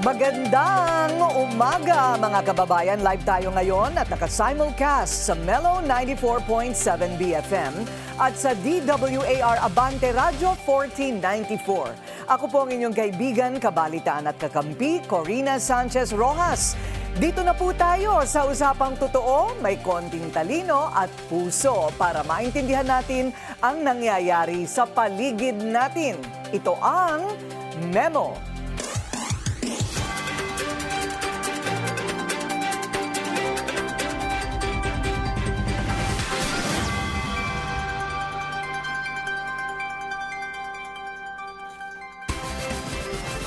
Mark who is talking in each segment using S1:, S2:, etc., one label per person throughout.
S1: Magandang umaga mga kababayan. Live tayo ngayon at naka-simulcast sa Mellow 94.7 BFM at sa DWAR Abante Radio 1494. Ako po ang inyong kaibigan, kabalitaan at kakampi, Corina Sanchez Rojas. Dito na po tayo sa Usapang Totoo, may konting talino at puso para maintindihan natin ang nangyayari sa paligid natin. Ito ang Memo.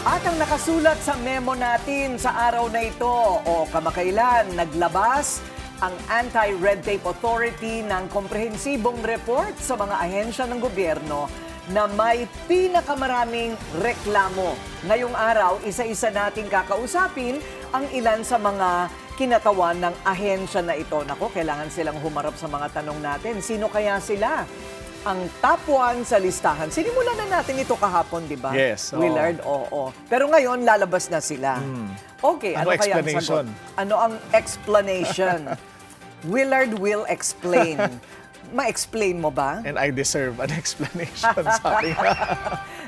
S1: At ang nakasulat sa memo natin sa araw na ito o kamakailan, naglabas ang Anti-Red Tape Authority ng komprehensibong report sa mga ahensya ng gobyerno na may pinakamaraming reklamo. Ngayong araw, isa-isa nating kakausapin ang ilan sa mga kinatawan ng ahensya na ito. Nako, kailangan silang humarap sa mga tanong natin. Sino kaya sila? Ang top 1 sa listahan. Sinimulan na natin ito kahapon, di ba?
S2: Yes.
S1: Willard, oo. Pero ngayon, lalabas na sila. Okay, ano kaya ang sagot? Ano ang explanation? Willard will explain. Ma-explain mo ba?
S2: And I deserve an explanation, sabi nga.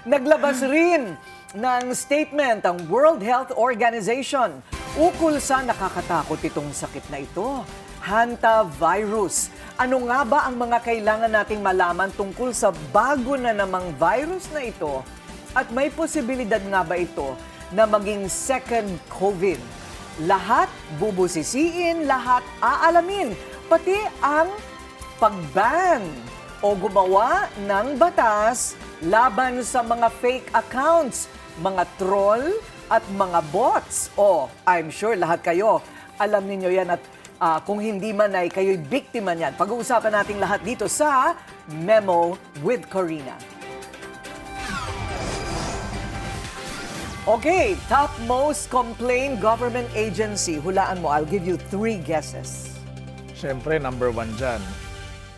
S1: Naglabas rin ng statement ang World Health Organization ukol sa nakakatakot itong sakit na ito, hantavirus. Ano nga ba ang mga kailangan nating malaman tungkol sa bago na namang virus na ito? At may posibilidad nga ba ito na maging second COVID? Lahat bubusisiin, lahat aalamin, pati ang pag-ban o gumawa ng batas laban sa mga fake accounts, mga troll at mga bots. I'm sure lahat kayo alam ninyo yan at kung hindi man ay kayo'y biktima niyan. Pag-uusapan natin lahat dito sa Memo with Corina. Okay, top most complained government agency. Hulaan mo, I'll give you 3 guesses.
S2: Siyempre, number 1 dyan.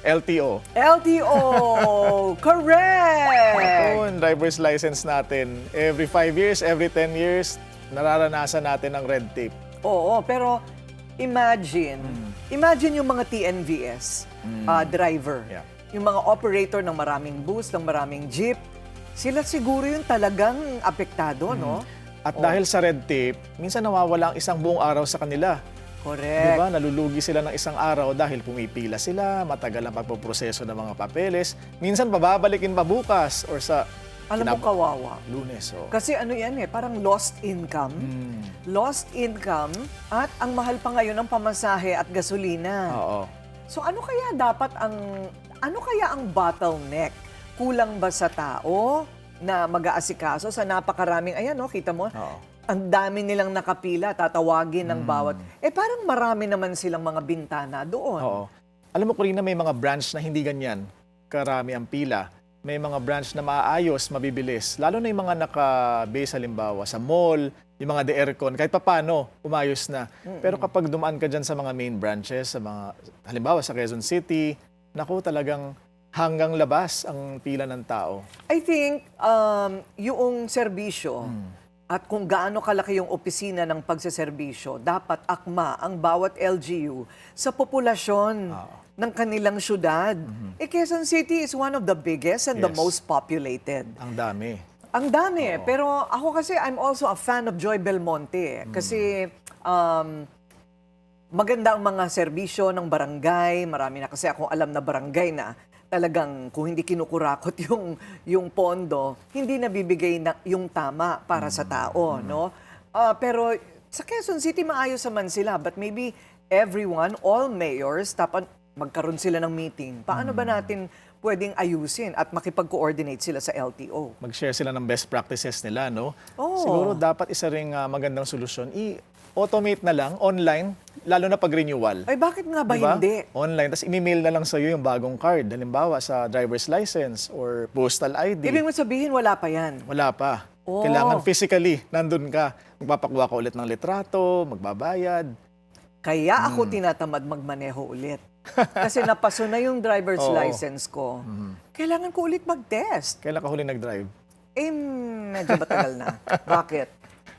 S2: LTO.
S1: LTO! Correct!
S2: Ito, yung driver's license natin. Every 5 years, every 10 years, nararanasan natin ang red tape.
S1: Oo, pero imagine yung mga TNVS driver, yung mga operator ng maraming bus, ng maraming jeep, sila siguro yung talagang apektado, no?
S2: At dahil sa red tape, minsan nawawala ang isang buong araw sa kanila.
S1: Correct.
S2: Diba? Nalulugi sila ng isang araw dahil pumipila sila, matagal ang pagpoproseso ng mga papeles. Minsan babalikin pa bukas or sa
S1: Alam mo, kawawa.
S2: Lunes.
S1: Kasi ano yan parang lost income. Lost income at ang mahal pa ngayon ng pamasahe at gasolina.
S2: Oo.
S1: So ano kaya ang bottleneck? Kulang ba sa tao na mag-aasikaso sa napakaraming, kita mo, ang dami nilang nakapila, tatawagin ng bawat. Parang marami naman silang mga bintana doon.
S2: Oo. Alam mo, Corina, may mga branch na hindi ganyan. Karami ang pila. May mga branch na maayos, mabibilis. Lalo na yung mga naka-base, halimbawa, sa mall, yung mga de-aircon, kahit papano, umayos na. Pero kapag dumaan ka dyan sa mga main branches, sa mga, halimbawa sa Quezon City, naku, talagang hanggang labas ang pila ng tao.
S1: I think yung serbisyo at kung gaano kalaki yung opisina ng pagseserbisyo, dapat akma ang bawat LGU sa populasyon ng kanilang syudad. Quezon City is one of the biggest and the most populated.
S2: Ang dami.
S1: Ang dami. Pero ako kasi, I'm also a fan of Joy Belmonte. Kasi maganda ang mga serbisyo ng barangay. Marami na kasi akong alam na barangay na talagang kung hindi kinukurakot yung pondo, hindi nabibigay na yung tama para sa tao, no? Pero sa Quezon City maayos naman sila, but maybe everyone, all mayors, dapat magkaroon sila ng meeting. Paano ba natin pwedeng ayusin at makipag-coordinate sila sa LTO?
S2: Mag-share sila ng best practices nila, no?
S1: Oo.
S2: Siguro dapat isa ring magandang solusyon. I-automate na lang, online, lalo na pag-renewal.
S1: Ay, bakit nga ba
S2: Diba?
S1: hindi?
S2: Online, tapos i-mail na lang sa'yo yung bagong card. Halimbawa sa driver's license or postal ID.
S1: Ibig mo sabihin, wala pa yan.
S2: Wala pa.
S1: Oh.
S2: Kailangan physically, nandun ka. Magpapakuha ka ulit ng litrato, magbabayad.
S1: Kaya ako tinatamad magmaneho ulit. Kasi napaso na yung driver's license ko. Kailangan ko ulit mag-test.
S2: Kailan ka huli nag-drive?
S1: Medyo matagal na. Bakit?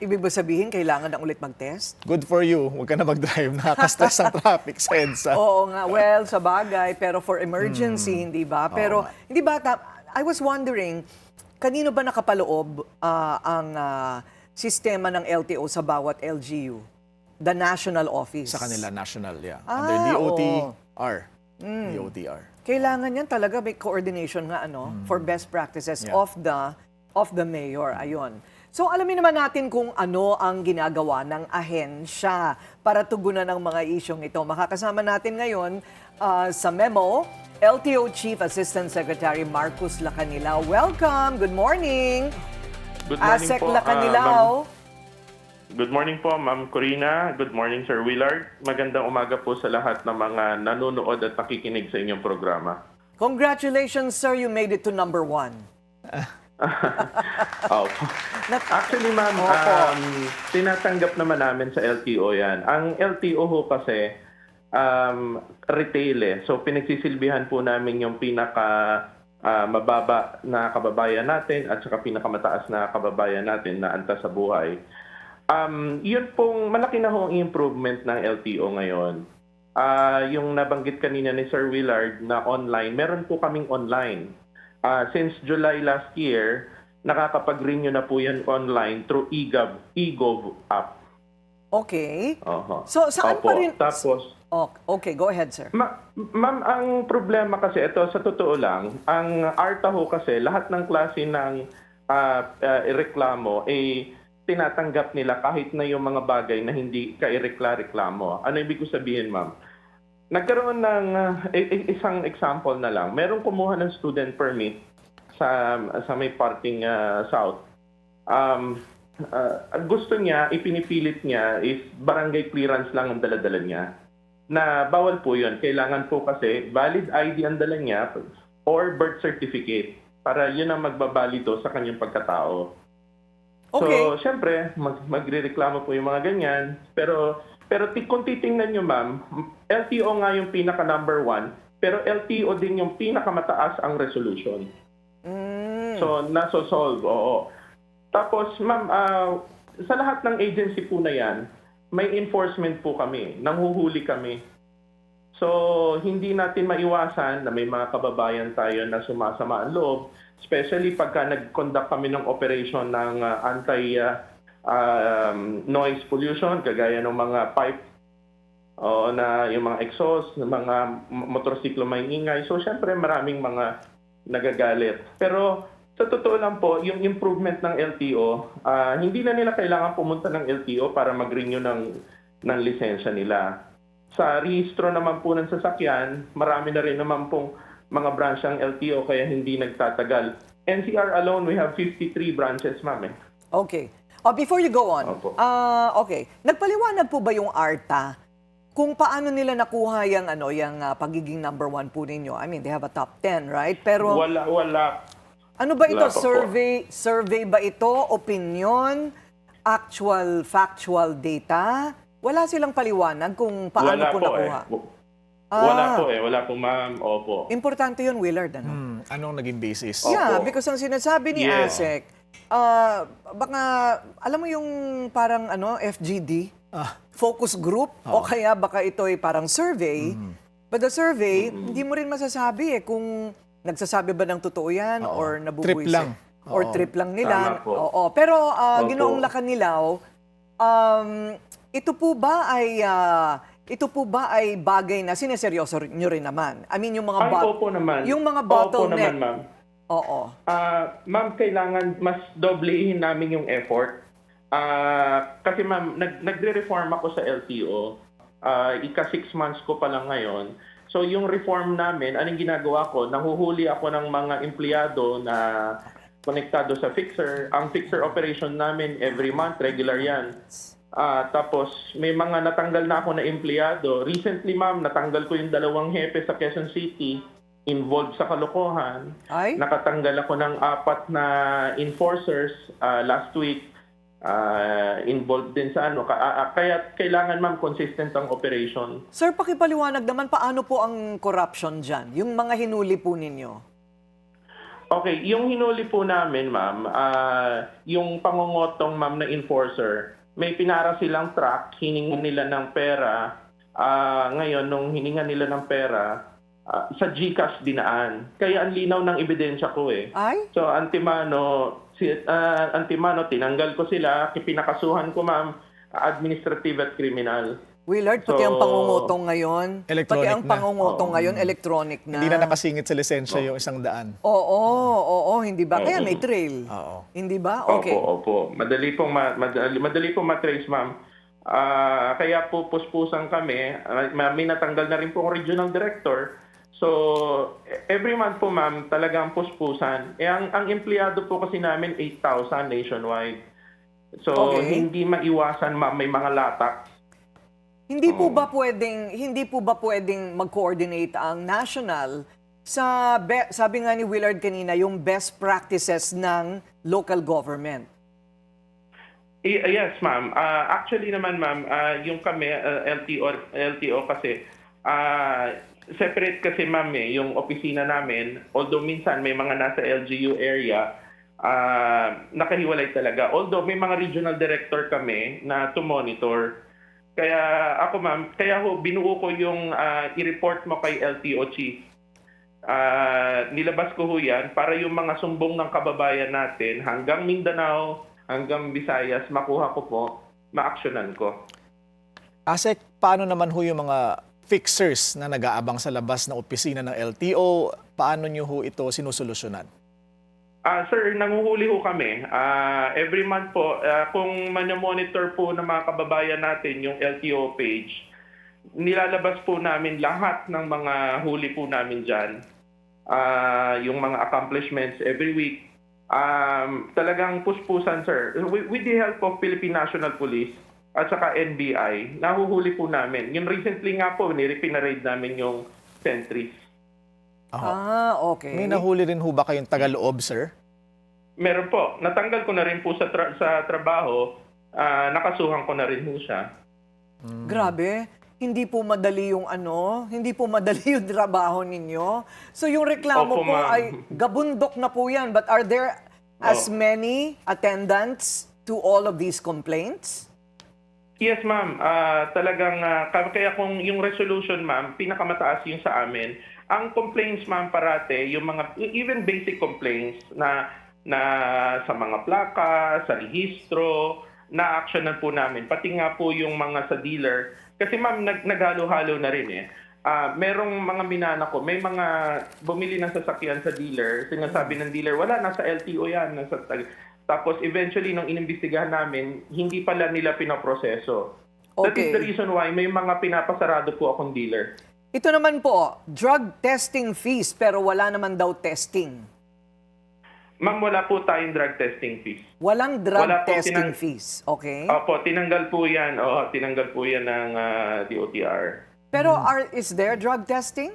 S1: Ibig ba sabihin, kailangan na ulit mag-test?
S2: Good for you. Huwag ka na mag-drive. Nakaka-stress ang traffic sa EDSA.
S1: Oo nga, well, sa bagay, pero for emergency, hindi ba? Pero, hindi ba, I was wondering, kanino ba nakapaloob ang sistema ng LTO sa bawat LGU? The national office?
S2: Sa kanila, national, yeah.
S1: Ah,
S2: Under
S1: oo.
S2: DOTR. DOTR.
S1: Kailangan yan talaga may coordination nga for best practices
S2: Yeah.
S1: of the mayor. Ayun. So alamin naman natin kung ano ang ginagawa ng ahensya para tugunan ang mga isyong ito. Makakasama natin ngayon sa memo, LTO Chief Assistant Secretary Marcus Lacanilao. Welcome! Good morning!
S3: Good morning
S1: ASEC
S3: po.
S1: Lacanilao.
S3: Good morning po, Ma'am Corina. Good morning, Sir Willard. Magandang umaga po sa lahat ng mga nanonood at nakikinig sa inyong programa.
S1: Congratulations, sir. You made it to number 1.
S3: Opo. Actually, Ma'am, tinatanggap naman namin sa LTO yan. Ang LTO ho kasi, retail eh. So, pinagsisilbihan po namin yung mababa na kababayan natin at saka pinakamataas na kababayan natin na antas sa buhay. Yun pong malaki na ho ang improvement ng LTO ngayon. Yung nabanggit kanina ni Sir Willard na online, meron po kaming online. Since July last year, nakakapag-renew na po yan online through eGov app.
S1: Okay.
S3: Oho.
S1: So, saan
S3: Opo.
S1: pa rin...
S3: Tapos,
S1: Okay, go ahead, sir.
S3: Ma'am, ang problema kasi ito, sa totoo lang, ang ARTA ho kasi, lahat ng klase ng reklamo, tinatanggap nila kahit na yung mga bagay na hindi ka-reklamo. Ano ibig ko sabihin, ma'am? Nagkaroon ng isang example na lang. Merong kumuha ng student permit sa may parting south. Gusto niya, ipinipilit niya is barangay clearance lang ang dala-dala niya. Na bawal po yun. Kailangan po kasi valid ID ang dala niya or birth certificate para yun ang magbabalido sa kanyang pagkatao.
S1: Okay.
S3: So, syempre, magrereklamo po yung mga ganyan. Pero kung titingnan nyo, ma'am, LTO nga yung pinaka number 1, pero LTO din yung pinakamataas ang resolution. So, nasosolve, oo. Tapos, ma'am, sa lahat ng agency po na yan, may enforcement po kami, nanghuhuli kami. So, hindi natin maiwasan na may mga kababayan tayo na sumasama ang loob, especially pagka nag-conduct kami ng operation ng anti-noise pollution, kagaya ng mga pipe, na yung mga exhaust, ng mga motorsiklo may ingay. So, syempre, maraming mga nagagalit. Pero, sa totoo lang po, yung improvement ng LTO, hindi na nila kailangan pumunta ng LTO para mag-renew ng lisensya nila. Sa rehistro naman po ng sasakyan, marami na rin naman pong mga branch ng LTO kaya hindi nagtatagal. NCR alone, we have 53 branches, ma'am.
S1: Okay. Before you go on,
S3: Opo.
S1: okay. Nagpaliwanag po ba yung ARTA kung paano nila nakuha yung pagiging number 1 po ninyo? I mean, they have a top 10, right? Pero
S3: Wala.
S1: ano ba ito?
S3: Wala pa po.
S1: Survey ba ito? Opinion? Actual, factual data? Wala silang paliwanag kung paano
S3: Wala
S1: po
S3: po
S1: nakuha.
S3: Wala po, ma'am. Opo.
S1: Importante yun, Willard, ano?
S2: Anong naging basis?
S1: Yeah,
S3: Opo.
S1: because ang sinasabi ni
S3: Yeah.
S1: ASEC, baka, alam mo yung parang FGD, focus group, o kaya baka ito ay parang survey. But the survey, hindi mo rin masasabi kung nagsasabi ba ng totoo yan or nabubuwisit.
S2: Trip lang.
S1: Or
S2: Oo.
S1: trip lang nila.
S3: Tama po.
S1: Oo. Pero
S3: Opo.
S1: Ginoong Lacanilao, ito po ba ay bagay na sineseryoso nyo rin naman? I mean, yung mga
S3: Opo naman.
S1: yung mga
S3: Opo
S1: bottleneck.
S3: naman, ma'am.
S1: Oo.
S3: Ma'am, kailangan mas doblehin namin yung effort. Kasi ma'am, nagre-reform ako sa LTO. Ika 6 months ko pa lang ngayon. So yung reform namin, anong ginagawa ko? Nahuhuli ako ng mga empleyado na konektado sa fixer. Ang fixer operation namin every month, regular yan. Tapos may mga natanggal na ako na empleyado. Recently ma'am, natanggal ko yung 2 hepe sa Quezon City involved sa kalokohan.
S1: Ay?
S3: Nakatanggal ako ng 4 na enforcers last week. Involved din sa kaya kailangan ma'am consistent ang operation.
S1: Sir, pakipaliwanag naman paano po ang corruption dyan? Yung mga hinuli po ninyo.
S3: Okay, yung hinuli po namin, ma'am, yung pangungotong, ma'am, na enforcer, may pinara silang truck, hiningan nila ng pera. Ngayon, nung hiningan nila ng pera, sa GCash dinaan. Kaya ang linaw ng ebidensya ko eh.
S1: Ay?
S3: So, antimano, tinanggal ko sila, pinakasuhan ko, ma'am, administrative at criminal.
S1: Willard, pati
S3: So,
S1: ang pangungutong ngayon,
S2: Electronic
S1: pati ang
S2: na.
S1: pangungutong ngayon, electronic na.
S2: Hindi na nakasingit sa lisensya yung 100.
S1: Oo, hindi ba? Kaya may trail.
S2: Oo.
S1: Hindi ba? Okay.
S3: Opo. Madali pong matrace, ma'am. Kaya po puspusan kami. May natanggal na rin po ang regional director. So, every month po, ma'am, talagang puspusan. Ang empleyado po kasi namin, 8,000 nationwide. So,
S1: Okay.
S3: hindi maiwasan, ma'am, may mga latak.
S1: Hindi po ba pwedeng mag-coordinate ang national sa sabi nga ni Willard kanina, yung best practices ng local government?
S3: Yes, ma'am. Actually naman, ma'am, yung kami, LTO kasi, separate kasi, ma'am, yung opisina namin. Although minsan may mga nasa LGU area, nakahiwalay talaga. Although may mga regional director kami na to monitor. Kaya ako, ma'am, binuo ko yung i-report mo kay LTO chief. Nilabas ko ho yan para yung mga sumbong ng kababayan natin hanggang Mindanao, hanggang Visayas, makuha ko po, ma-actionan ko.
S2: Asek, paano naman ho yung mga fixers na nag-aabang sa labas ng opisina ng LTO? Paano nyo ho ito sinusolusyonan?
S3: Sir, nanguhuli ho kami. Every month po, kung monitor po ng mga kababayan natin yung LTO page, nilalabas po namin lahat ng mga huli po namin dyan. Yung mga accomplishments every week. Talagang puspusan, sir. With the help of Philippine National Police at saka NBI, nahuhuli po namin. Yung recently nga po, pinaraid namin yung sentries.
S1: Okay.
S2: May nahuli rin ho ba kayong taga-loob, sir?
S3: Meron po. Natanggal ko na rin po sa trabaho. Nakasuhan ko na rin po siya.
S1: Grabe. Hindi po madali yung trabaho ninyo. So yung reklamo
S3: Opo,
S1: po
S3: ma'am.
S1: ay gabundok na po yan. But are there as many attendants to all of these complaints?
S3: Yes, ma'am. Talagang, kaya kung yung resolution, ma'am, pinakamataas yung sa amin. Ang complaints, ma'am, parate, yung mga, even basic complaints na sa mga plaka, sa rehistro, na-actionan po namin. Pati nga po yung mga sa dealer. Kasi, ma'am, naghalo-halo na rin eh. Merong mga minana ko, may mga bumili ng sasakyan sa dealer, sinasabi ng dealer, wala, nasa LTO yan. Tapos eventually, nung inimbestigahan namin, hindi pala nila pinaproseso. That is
S1: Okay.
S3: the reason why may mga pinapasarado po akong dealer.
S1: Ito naman po, drug testing fees pero wala naman daw testing.
S3: Ma'am, wala po tayong drug testing fees.
S1: Walang drug
S3: Wala po,
S1: testing fees. Okay?
S3: Opo, tinanggal po yan. Tinanggal po yan ng DOTR.
S1: Pero is there drug testing?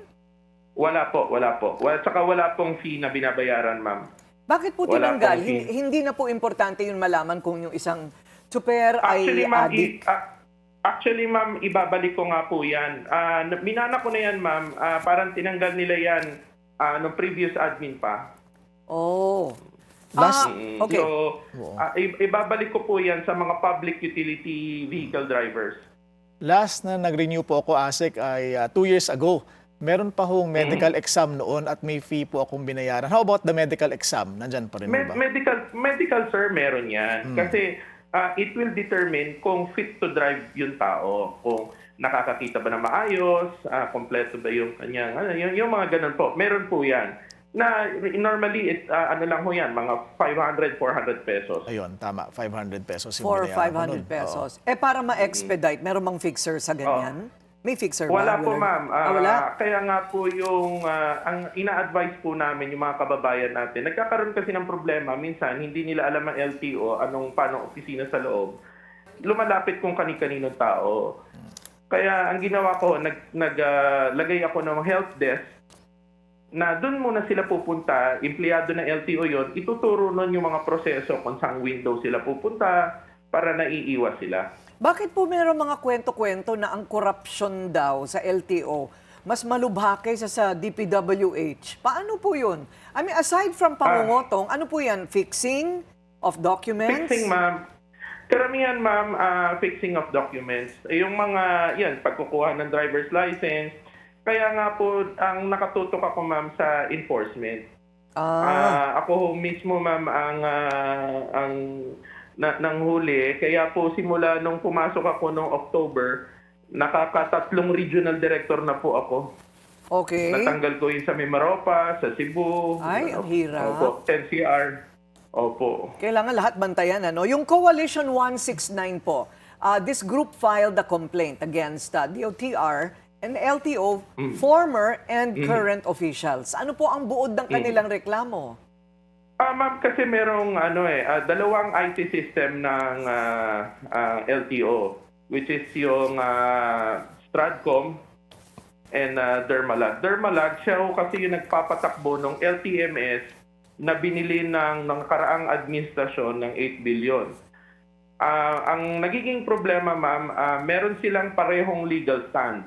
S3: Wala po. Saka wala pong fee na binabayaran, ma'am.
S1: Bakit po
S3: Wala
S1: tinanggal?
S3: pong fee.
S1: Hindi na po importante yung malaman kung yung isang super ay
S3: Ma'am,
S1: addict.
S3: Actually, ma'am, ibabalik ko nga po yan. Minana ko na yan, ma'am. Parang tinanggal nila yan nung previous admin pa.
S1: Oh.
S2: Last-
S1: Okay.
S3: So, ibabalik ko po yan sa mga public utility vehicle drivers.
S2: Last na nag-renew po ako, Asek, ay 2 years ago. Meron pa hong medical exam noon at may fee po akong binayaran. How about the medical exam? Nandyan pa rin ba?
S3: Medical, sir, meron yan. Kasi it will determine kung fit to drive yung tao. Kung nakakakita ba na maayos, kompleto ba yung kanyang, yung mga ganun po. Meron po yan. Na normally, lang ho yan, mga 500, 400 pesos.
S2: Ayun, tama. 500 pesos yung
S1: For
S2: binayaran ko
S1: 500
S2: nun.
S1: pesos. Para ma-expedite, meron bang fixer sa ganyan? May fixer ba?
S3: Wala po,
S1: Willard?
S3: ma'am.
S1: Wala?
S3: Kaya nga po yung ang ina-advise po namin yung mga kababayan natin. Nagkakaroon kasi ng problema. Minsan, hindi nila alam ang LTO, paano opisina sa loob. Lumalapit kung kani-kaninong tao. Kaya ang ginawa ko, naglagay ako ng health desk na doon muna sila pupunta, empleyado ng LTO yon, ituturo nun yung mga proseso kung saan window sila pupunta para naiiwas sila.
S1: Bakit po meron mga kwento-kwento na ang corruption daw sa LTO mas malubha kaysa sa DPWH. Paano po yun? I mean, aside from pangungutong, ano po yan? Fixing of documents?
S3: Fixing, ma'am. Karamihan, ma'am, fixing of documents. Yung mga, yan, pagkukuha ng driver's license. Kaya nga po, ang nakatutok ako, ma'am, sa enforcement. Ako mismo, ma'am, ang nanghuli. Kaya po, simula nung pumasok ako noong October, nakakatatlong regional director na po ako.
S1: Okay.
S3: Natanggal ko yung sa Mimaropa, sa Cebu.
S1: Ay, ang hirap.
S3: Opo, NCR. Opo.
S1: Kailangan lahat bantayan, ano? Yung Coalition 169 po, this group filed a complaint against DOTR and LTO, former and current officials. Ano po ang buod ng kanilang reklamo?
S3: Ma'am, kasi merong dalawang IT system ng LTO, which is yung Stratcom and Dermalag. Dermalag, siya ho kasi yung nagpapatakbo ng LTMS na binili ng karaang administrasyon ng 8 billion. Ang nagiging problema, ma'am, meron silang parehong legal stand.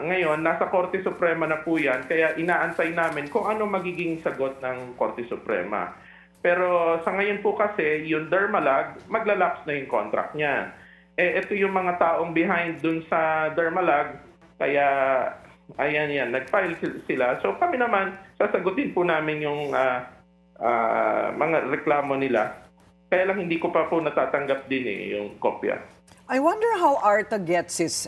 S3: Ngayon, nasa Korte Suprema na po yan, kaya inaantay namin kung ano magiging sagot ng Korte Suprema. Pero sa ngayon po kasi, yung Dermalag, maglalaps na yung contract niya. Ito yung mga taong behind dun sa Dermalag, kaya ayan yan, nag-file sila. So kami naman, sasagutin po namin yung mga reklamo nila. Kaya lang hindi ko pa po natatanggap din yung kopya.
S1: I wonder how ARTA gets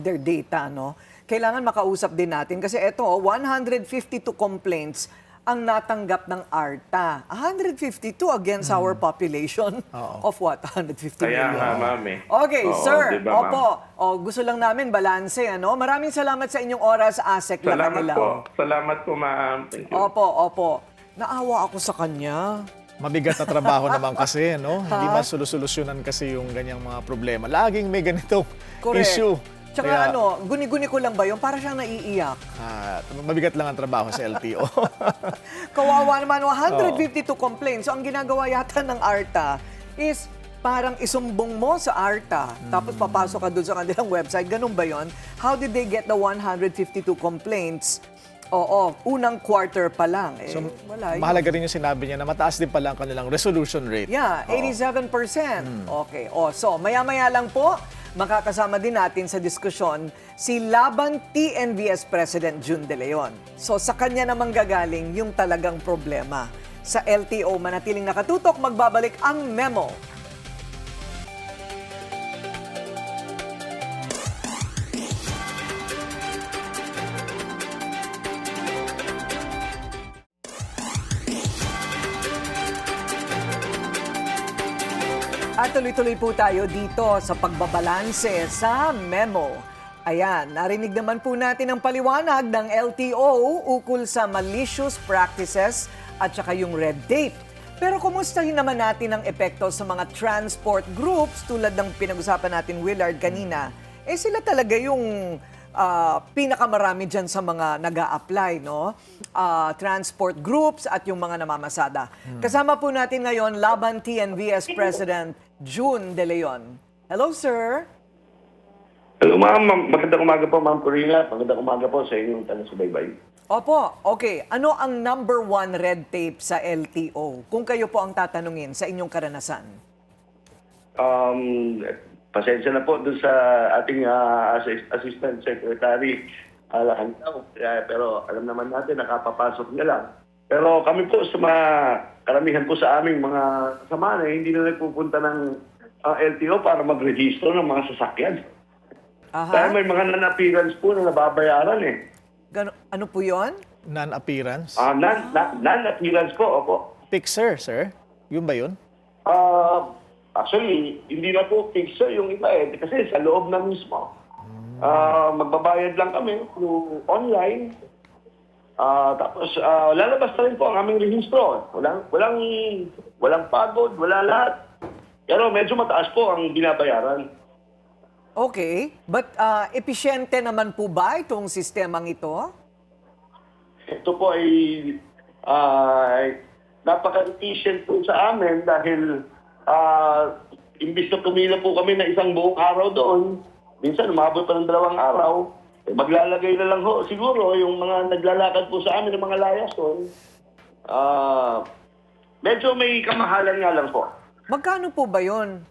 S1: their data, no? Kailangan makausap din natin kasi ito, 152 complaints ang natanggap ng ARTA. 152 against our population of what? 150
S3: Kaya
S1: million.
S3: nga, ma'am eh.
S1: Okay,
S3: Oo,
S1: sir.
S3: diba, ma'am?
S1: Opo. Gusto lang namin balanse, ano? Maraming salamat sa inyong oras, ASEC
S3: Salamat
S1: Lakanilaw.
S3: po. Salamat po, ma'am. Thank you.
S1: Opo. Naawa ako sa kanya.
S2: Mabigat na trabaho naman kasi, no? Hindi masolusyunan kasi yung ganyang mga problema. Laging may ganitong
S1: Correct.
S2: issue.
S1: Tsaka guni-guni ko lang ba yung para siyang naiiyak?
S2: Mabigat lang ang trabaho sa LTO.
S1: Kawawa naman, 152 complaints. So ang ginagawa yata ng ARTA is parang isumbong mo sa ARTA, tapos papasok ka doon sa kanilang website. Ganun ba yon? How did they get the 152 complaints? Oo, unang quarter pa lang.
S2: So,
S1: wala yun.
S2: mahalaga rin yung sinabi niya na mataas din pala ang kanilang resolution rate.
S1: Yeah, 87%. Okay. So maya-maya lang po, makakasama din natin sa diskusyon si Laban TNVS President June De Leon. So sa kanya namang gagaling yung talagang problema. Sa LTO, manatiling nakatutok, magbabalik ang memo. At tuloy-tuloy po tayo dito sa pagbabalanse sa memo. Ayan, narinig naman po natin ang paliwanag ng LTO ukol sa malicious practices at saka yung red tape. Pero kumustahin naman natin ang epekto sa mga transport groups tulad ng pinag-usapan natin, Willard, kanina. Sila talaga yung pinakamarami dyan sa mga nag-a-apply, no? Transport groups at yung mga namamasada. Kasama po natin ngayon, Laban TNVS President June De Leon. Hello, sir.
S4: Hello, ma'am. Magandang umaga po, ma'am Corina. Magandang umaga po sa inyong taga-subaybay.
S1: Opo, okay. Ano ang number one red tape sa LTO? Kung kayo po ang tatanungin sa inyong karanasan.
S4: Pasensya na po doon sa ating Assistant Secretary Alacantao. Pero alam naman natin, nakapapasok niya lang. Pero kami po sa mga karamihan po sa aming mga kasama na hindi na nagpupunta ng LTO para mag-register ng mga sasakyan. Dahil may mga non-appearance po na nababayaran eh.
S1: Ano po yon?
S2: Non-appearance?
S4: Non-appearance po, opo.
S2: Fixer, sir? Yun ba yun?
S4: Actually, hindi na po fixer yung iba eh. Kasi sa loob na mismo. Magbabayad lang kami through online. Tapos lalabas na rin po ang aming rehistro. Walang pagod, wala lahat. Pero medyo mataas po ang binabayaran.
S1: Okay. But episyente naman po ba itong sistemang ito?
S4: Ito po ay napaka-efficient po sa amin dahil imbis na tumila po kami na isang buong araw doon, minsan umabot pa ng 2 araw, maglalagay na lang ho siguro yung mga naglalakad po sa amin ng mga liaison. Medyo may kamahalan nga lang po.
S1: Magkano po ba yon?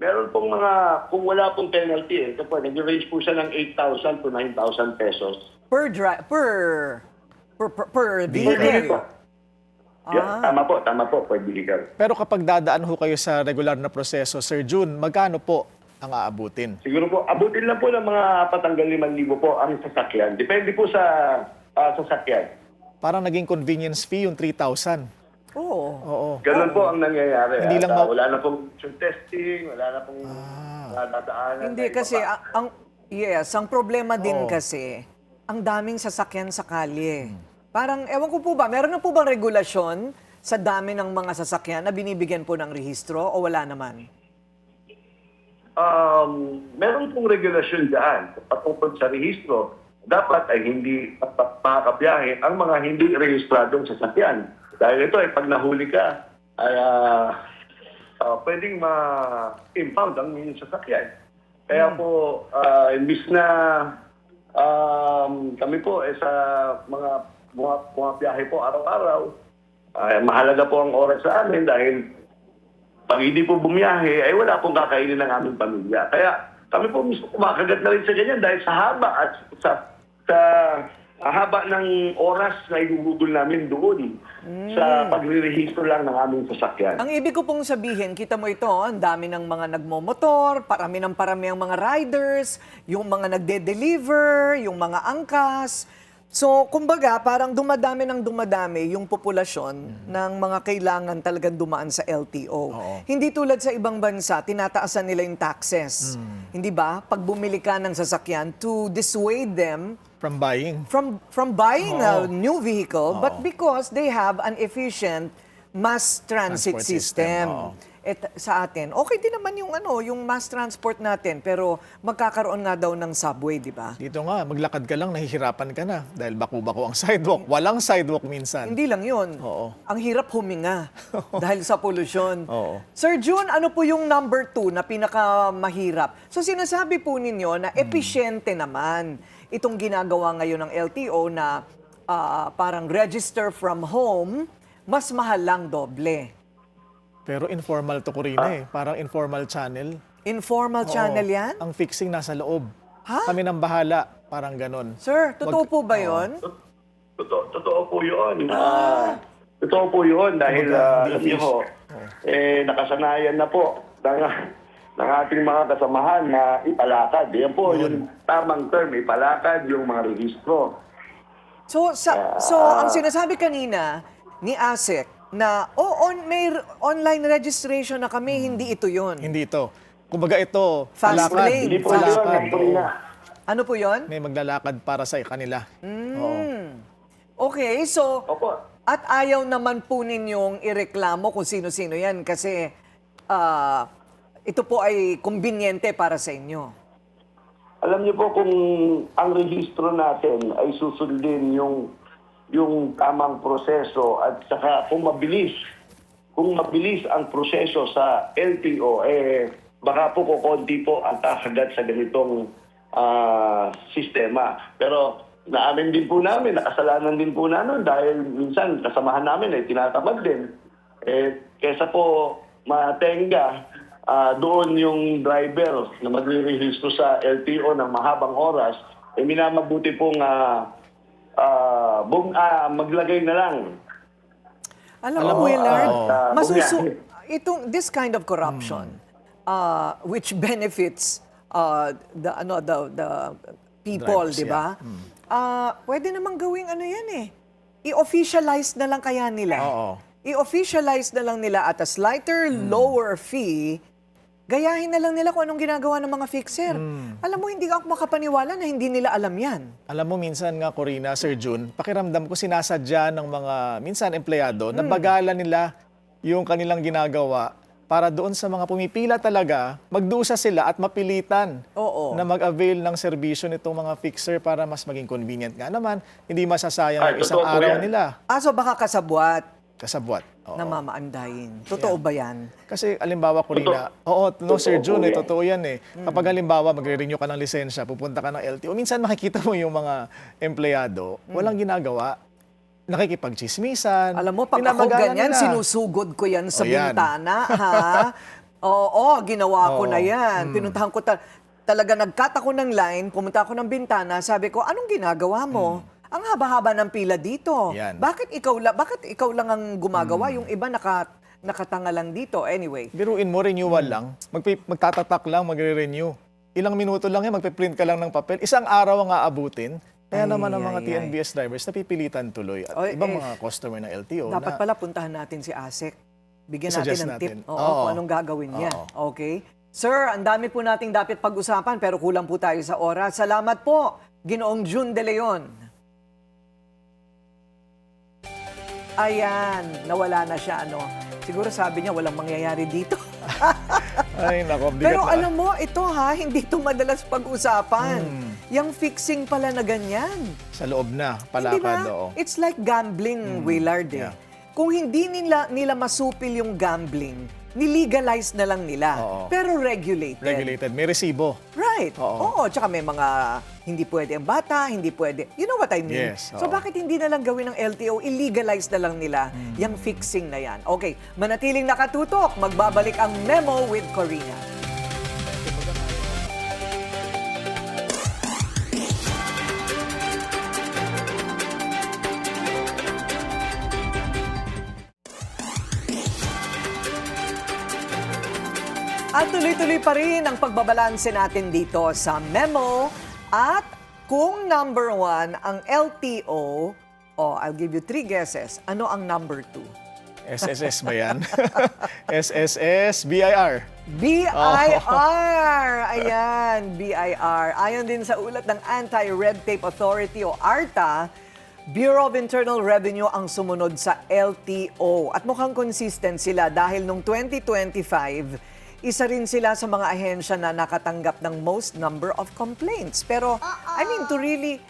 S4: Meron pong mga, kung wala pong penalty, ito po, nag-range po siya ng 8,000 to 9,000 pesos.
S1: Per
S4: Per
S1: vehicle?
S4: vehicle. Yeah, tama po, per vehicle.
S2: Pero kapag dadaan ho kayo sa regular na proseso, Sir June, magkano po ang aabutin?
S4: Siguro po, abutin lang po ng mga patanggal 5,000 po ang sasakyan. Depende po sa sasakyan.
S2: Parang naging convenience fee yung 3,000.
S1: Oo.
S2: Oo.
S4: Ganun po ang nangyayari.
S2: Hindi lang
S4: Wala na pong testing, wala na pong dadaanan.
S1: Hindi
S4: na
S1: kasi,
S4: iba pa.
S1: ang problema din
S2: Oo.
S1: kasi, ang daming sasakyan sa kalye. Parang, ewan ko po ba, meron na po bang regulasyon sa dami ng mga sasakyan na binibigyan po ng rehistro o wala naman?
S4: Meron pong regulasyon dyan patungkol sa rehistro. Dapat ay hindi makakabiyahe ang mga hindi rehistradong sasakyan. Dahil ito ay pag nahuli ka, ay pwedeng ma-impound ang inyong sasakyan. Kaya po, imbis na kami po sa mga biyahe po araw-araw, mahalaga po ang oras sa amin dahil pag hindi po bumiyahe, ay wala pong kakainin ng aming pamilya. Kaya kami po mismo kumakagat na rin sa ganyan dahil sa haba at sa haba ng oras na igugugol namin doon sa pagrerehistro lang ng aming sasakyan.
S1: Ang ibig ko pong sabihin, kita mo ito, ang dami ng mga nagmomotor, parami ang mga riders, yung mga nagde-deliver, yung mga angkas. So, kumbaga, parang dumadami yung populasyon ng mga kailangan talagang dumaan sa LTO. Hindi tulad sa ibang bansa, tinataasan nila yung taxes. Hindi ba? Pag bumili ka ng sasakyan to dissuade them
S2: From buying.
S1: from buying a new vehicle, but because they have an efficient mass transit
S2: Transport system.
S1: system. Sa atin, okay din naman yung mass transport natin, pero magkakaroon nga daw ng subway, di ba?
S2: Dito nga, maglakad ka lang, nahihirapan ka na dahil baku-bako ang sidewalk. Walang sidewalk minsan.
S1: Hindi lang yun.
S2: Oo.
S1: Ang hirap huminga dahil sa pollution.
S2: Oo.
S1: Sir June, ano po yung number 2 na pinakamahirap? So sinasabi po ninyo na epesyente naman itong ginagawa ngayon ng LTO na parang register from home, mas mahal lang doble.
S2: Pero informal to Corina eh. Parang informal channel.
S1: Informal channel
S2: Oo.
S1: yan?
S2: Ang fixing nasa loob.
S1: Ha?
S2: Kami nang bahala. Parang ganon.
S1: Sir, totoo po ba yun?
S4: Totoo po yun. Totoo po yun dahil alam niyo ho, nakasanayan na po ng ating mga kasamahan na ipalakad. Yan po yung tamang term, ipalakad yung mga rehistro.
S1: So ang sinasabi kanina ni ASEC na may online registration na kami, hindi ito yun.
S2: Hindi ito. Kumbaga ito,
S1: Fast
S2: palakad.
S1: lane.
S4: Hindi po yun,
S2: Palakad.
S4: Corina.
S1: Ano po yun?
S2: May maglalakad para sa kanila. Oo.
S1: Okay, so
S4: Opo.
S1: at ayaw naman po ninyong ireklamo kung sino-sino yan kasi ito po ay kumbinyente para sa inyo.
S4: Alam niyo po kung ang rehistro natin ay susundin yung tamang proseso at saka kung mabilis ang proseso sa LTO, baka po kukunti po ang kakagat sa ganitong sistema. Pero naamin din po namin, nakasalanan din po namin dahil minsan kasamahan namin ay tinatamad din. Kesa po matenga doon yung driver na magre-rehistro sa LTO ng mahabang oras, minamabuti pong maglagay na lang.
S1: Alam mo, Willard,
S4: bumiyahe.
S1: this kind of corruption, which benefits the people,
S2: Drivers,
S1: di ba? Pwede namang gawing yan eh. I-officialize na lang kaya nila.
S2: Oo.
S1: I-officialize na lang nila at a slighter lower fee, gayahin na lang nila kung anong ginagawa ng mga fixer. Alam mo, hindi ako makapaniwala na hindi nila alam yan.
S2: Alam mo, minsan nga, Corina, Sir June, pakiramdam ko sinasadya ng mga, minsan, empleyado, na bagalan nila yung kanilang ginagawa para doon sa mga pumipila talaga, magdusa sila at mapilitan
S1: Oo.
S2: na mag-avail ng serbisyo nitong mga fixer para mas maging convenient nga naman, hindi masasayang ang isang
S4: totoo po
S2: araw
S4: yan.
S2: nila.
S1: So baka kasabwat.
S2: kasabwat. Oo.
S1: namamaandayin. Totoo ba yan?
S2: Kasi alimbawa, Corina, Sir June, totoo yan eh. Kapag halimbawa magre-renew ka ng lisensya, pupunta ka ng LTO, minsan makikita mo yung mga empleyado, walang ginagawa, nakikipagchismisan.
S1: Alam mo, pag ako
S2: pinapagalan
S1: ganyan,
S2: nila.
S1: sinusugod ko yan sa
S2: O, yan.
S1: bintana, ha? Oo, ginawa ko
S2: Oo.
S1: na yan. Pinuntahan ko talaga, nag-cut ako ng line, pumunta ako ng bintana, sabi ko, anong ginagawa mo? Ang haba-haba ng pila dito.
S2: Yan.
S1: Bakit ikaw lang ang gumagawa? Yung iba nakatanga lang dito. Anyway,
S2: Biruin mo, renewal lang. Magtatatak lang, magre-renew. Ilang minuto lang yan, magpe-print ka lang ng papel. Isang araw ang aabutin. Kaya naman ang mga TNBS drivers napipilitan tuloy. At
S1: Oy,
S2: ibang mga customer ng LTO
S1: dapat
S2: na
S1: pala puntahan natin si ASEC. Bigyan
S2: Suggest
S1: natin ng tip.
S2: natin.
S1: Oo,
S2: Oo.
S1: kung anong gagawin niya.
S2: Oo.
S1: Okay? Sir, ang dami po nating dapat pag-usapan pero kulang po tayo sa oras. Salamat po, Ginoong June De Leon. Ayan, nawala na siya. Siguro sabi niya walang mangyayari dito.
S2: ay nako, bigat
S1: Pero
S2: na.
S1: alam mo, ito hindi ito madalas pag-usapan. Yung fixing pala na ganyan.
S2: Sa loob na,
S1: Hindi ba?
S2: palakad. Oo.
S1: It's like gambling, Willard eh.
S2: Yeah.
S1: Kung hindi nila masupil yung gambling, nilegalize na lang nila.
S2: Oo.
S1: Pero regulated.
S2: Regulated. May resibo.
S1: Right.
S2: Oo.
S1: Tsaka may mga hindi pwede ang bata, hindi pwede. You know what I mean?
S2: Yes,
S1: So
S2: oo.
S1: bakit hindi na lang gawin ng LTO, illegalize na lang nila yung fixing na yan? Okay, manatiling nakatutok. Magbabalik ang Memo with Corina. At tuloy-tuloy pa rin ang pagbabalanse natin dito sa Memo. At kung number 1 ang LTO, I'll give you 3 guesses. Ano ang number 2?
S2: SSS ba yan? SSS, BIR.
S1: BIR! Ayan, BIR. Ayon din sa ulat ng Anti-Red Tape Authority o ARTA, Bureau of Internal Revenue ang sumunod sa LTO. At mukhang consistent sila dahil noong 2025, isa rin sila sa mga ahensya na nakatanggap ng most number of complaints. Pero, I mean, to really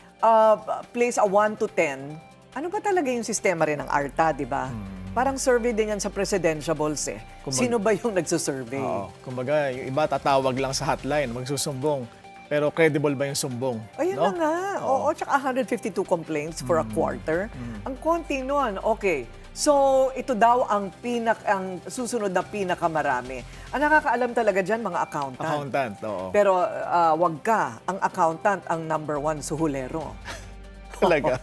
S1: place a 1 to 10, ano ba talaga yung sistema rin ng ARTA, di ba? Parang survey din yan sa presidentiables eh. Sino ba yung nagsusurvey?
S2: Oo. Kumbaga, yung iba tatawag lang sa hotline, magsusumbong. Pero credible ba yung sumbong?
S1: Ayun
S2: no?
S1: na nga. Oo, tsaka 152 complaints for a quarter. Ang konti nun. Okay. So, ito daw ang susunod na pinakamarami. Ang nakakaalam talaga dyan, mga accountant.
S2: Accountant, oo.
S1: Pero wag ka. Ang accountant ang number 1 suhulero.
S2: Talaga.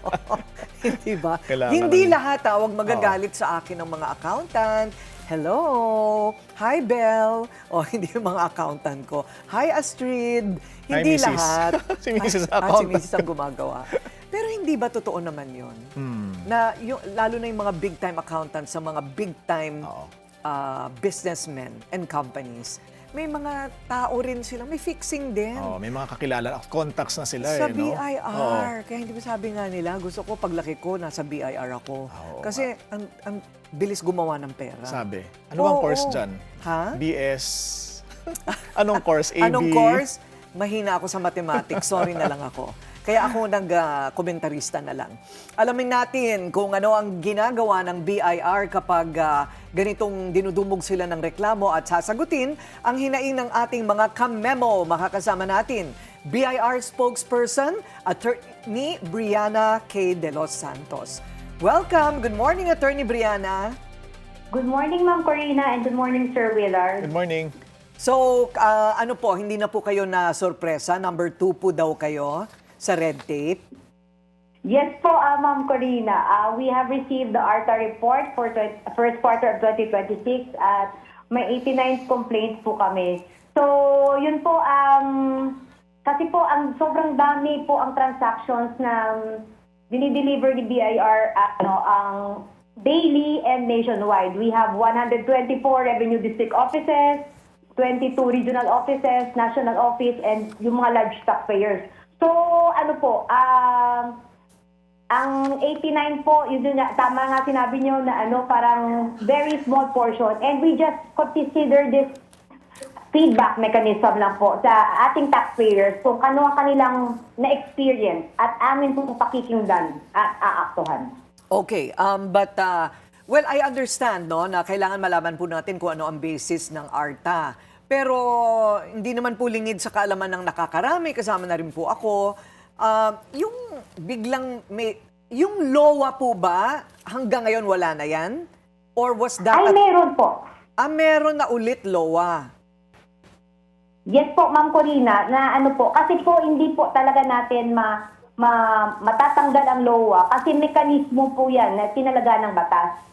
S1: Hindi ba?
S2: Kailangan
S1: Hindi
S2: lang.
S1: lahat wag magagalit sa akin ng mga accountant. Hello! Hi, Belle! Hindi yung mga accountant ko. Hi, Astrid!
S2: Hi,
S1: Hindi
S2: Mrs.
S1: lahat.
S2: Si Mrs.
S1: Si
S2: accountant.
S1: Mrs. ang gumagawa. Pero hindi ba totoo naman yun? Na lalo na yung mga big-time accountants sa mga big-time
S2: Oo.
S1: businessmen and companies, may mga tao rin sila, may fixing din.
S2: Oo, may mga kakilala, contacts na sila
S1: Sa
S2: no?
S1: BIR.
S2: Oo.
S1: Kaya hindi ba sabi nga nila, gusto ko paglaki ko, nasa BIR ako.
S2: Oo
S1: Kasi ang bilis gumawa ng pera.
S2: Sabi. Ano bang
S1: Oo.
S2: course dyan?
S1: Ha?
S2: BS? Anong course? AB?
S1: Anong course? Mahina ako sa mathematics. Sorry na lang ako. Kaya ako nag-komentarista na lang. Alamin natin kung ano ang ginagawa ng BIR kapag ganitong dinudumog sila ng reklamo at sasagutin ang hinaing ng ating mga kamemo. Makakasama natin, BIR spokesperson, Attorney Brianna K. De Los Santos. Welcome! Good morning, Attorney Brianna.
S5: Good morning, Ma'am Corina, and good morning, Sir Willard.
S2: Good morning.
S1: So, ano po, hindi na po kayo na sorpresa? Number 2 po daw kayo sa red tape?
S5: Yes po, Ma'am Corina. We have received the ARTA report for first quarter of 2026 at may 89 complaints po kami. So, yun po, kasi po ang sobrang dami po ang transactions na dinideliver ni BIR ang daily and nationwide. We have 124 revenue district offices, 22 regional offices, national office, and yung mga large taxpayers. So, ano po, ang 89 po, yun nga, tama nga sinabi nyo na parang very small portion. And we just consider this feedback mechanism lang po sa ating taxpayers kung ano ang kanilang na-experience at amin pong pakikinggan at aaktuhan.
S1: Okay, but Well, I understand no, na kailangan malaman po natin kung ano ang basis ng ARTA. Pero hindi naman po lingid sa kaalaman ng nakakarami, kasama na rin po ako. Yung biglang yung LOA po ba, hanggang ngayon wala na yan? Or was that...
S5: Ay, meron po.
S1: Meron na ulit LOA.
S5: Yes po, Ma'am Corina, na ano po, kasi po hindi po talaga natin matatanggal ang LOA kasi mekanismo po yan na tinalaga ng batas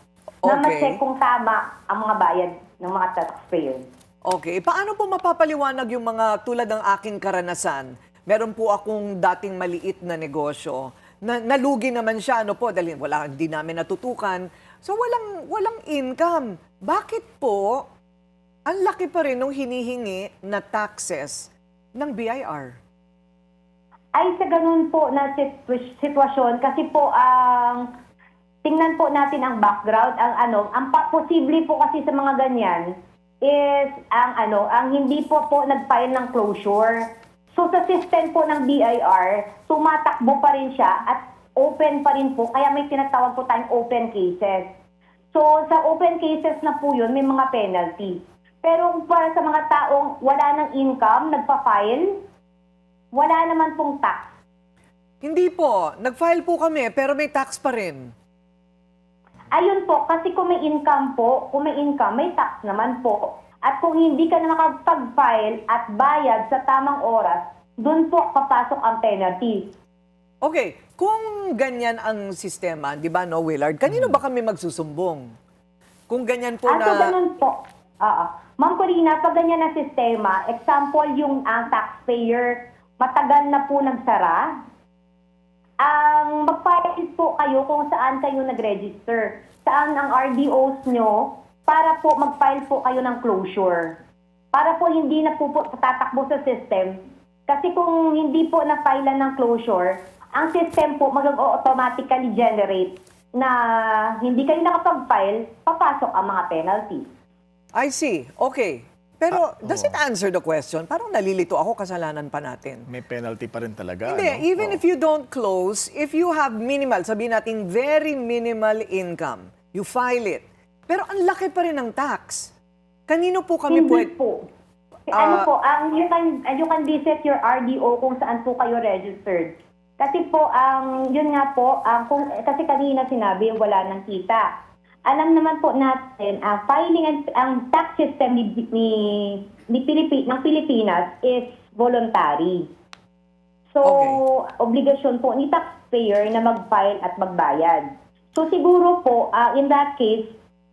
S5: na
S1: Okay.
S5: ma-check kung tama ang mga bayad ng mga taxpayers.
S1: Okay, paano po mapapaliwanag yung mga tulad ng aking karanasan? Meron po akong dating maliit na negosyo na nalugi naman siya, ano po, dahil hindi namin natutukan. So walang income. Bakit po ang laki pa rin ng hinihingi na taxes ng BIR?
S5: Ay, sa ganun po na sitwasyon, kasi po tingnan po natin ang background, ang posible po kasi sa mga ganyan is ang hindi po nag-file ng closure. So sa system po ng BIR, tumatakbo pa rin siya at open pa rin po, kaya may tinatawag po tayong open cases. So sa open cases na po yun, may mga penalty. Pero para sa mga taong wala ng income, nagpa-file, wala naman pong tax.
S1: Hindi po, nag-file po kami pero may tax pa rin.
S5: Ayun po, kasi kung may income po, may tax naman po. At kung hindi ka na nakapag-file at bayad sa tamang oras, doon po papasok ang penalty.
S1: Okay, kung ganyan ang sistema, di ba, no, Willard, kanino ba kami magsusumbong? Kung ganyan po
S5: So
S1: na...
S5: ganun po. Ma'am Corina, pag ganyan na sistema, example yung taxpayer, matagal na po nagsara, ang mag-file po kayo kung saan kayo nag-register. Saan ang RDOs nyo para po mag-file po kayo ng closure. Para po hindi na po tatakbo sa system. Kasi kung hindi po na-file ng closure, ang system po mag-automatically generate na hindi kayo nakapag-file, papasok ang mga penalty.
S1: I see. Okay. Pero does it answer the question? Parang nalilito ako, kasalanan pa natin.
S2: May penalty pa rin talaga.
S1: Hindi,
S2: ano?
S1: even if you don't close, if you have minimal, sabihin natin very minimal income, you file it. Pero ang laki pa rin ng tax. Kanino po kami
S5: Hindi po. You can visit your RDO kung saan po kayo registered. Kasi po, yun nga po, kasi kanina sinabi, wala nang kita. Alam naman po natin, filing ang tax system ng Pilipinas is voluntary. So, obligasyon po ni taxpayer na mag-file at magbayad. So, siguro po, in that case,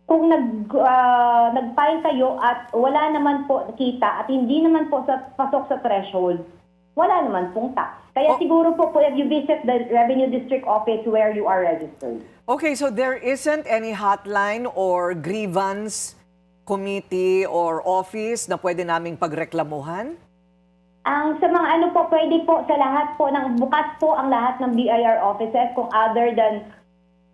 S5: kung nag-file kayo at wala naman po kita at hindi naman po pasok sa threshold, wala naman pong tax. Kaya siguro po, if you visit the Revenue District Office where you are registered.
S1: Okay, so there isn't any hotline or grievance committee or office na pwede naming pagreklamuhan?
S5: Sa mga pwede po sa lahat po, bukas po ang lahat ng BIR offices. Kung other than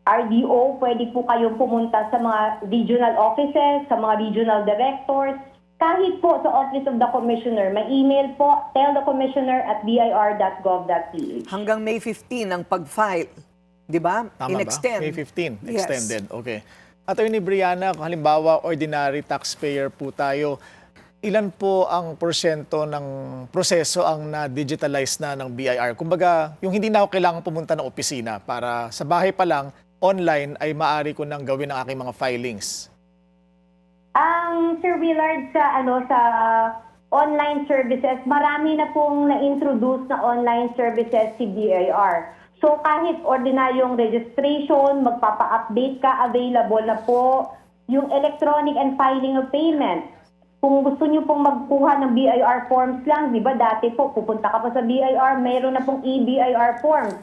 S5: RDO, pwede po kayong pumunta sa mga regional offices, sa mga regional directors. Kahit po sa Office of the Commissioner, may email po, tellthecommissioner@bir.gov.ph.
S1: Hanggang May 15 ang pag-file. Di ba?
S2: Tama
S1: In-extend.
S2: ba? May 15,
S1: Yes.
S2: extended. Okay. Attorney Brianna, kung halimbawa ordinary taxpayer po tayo, ilan po ang porsyento ng proseso ang na-digitalize na ng BIR? Kumbaga, yung hindi na ako kailangan pumunta ng opisina para sa bahay pa lang, online ay maaari ko nang gawin ang aking mga filings.
S5: Sir Willard, sa online services, marami na pong na-introduce na online services si BIR. So kahit ordinaryong registration, magpapa-update ka, available na po yung electronic and filing of payment. Kung gusto nyo pong magkuha ng BIR forms lang, di ba dati po, pupunta ka pa sa BIR, mayroon na pong e-BIR forms.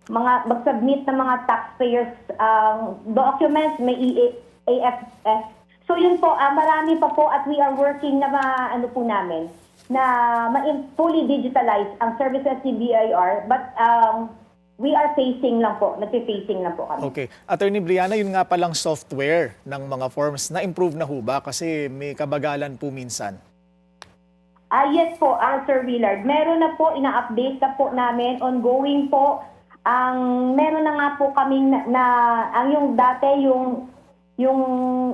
S5: Mag-submit ng mga taxpayers documents, may AFS. So yun po, marami pa po at we are working na fully digitalize ang services ni BIR, but we are nagpe-facing lang po kami.
S2: Okay. Attorney Brianna, yun nga palang software ng mga forms na improve na ho ba? Kasi may kabagalan po minsan.
S5: Yes po, Sir Willard. Meron na po, ina-update na po namin, ongoing po. meron na nga po kaming ang yung dati, yung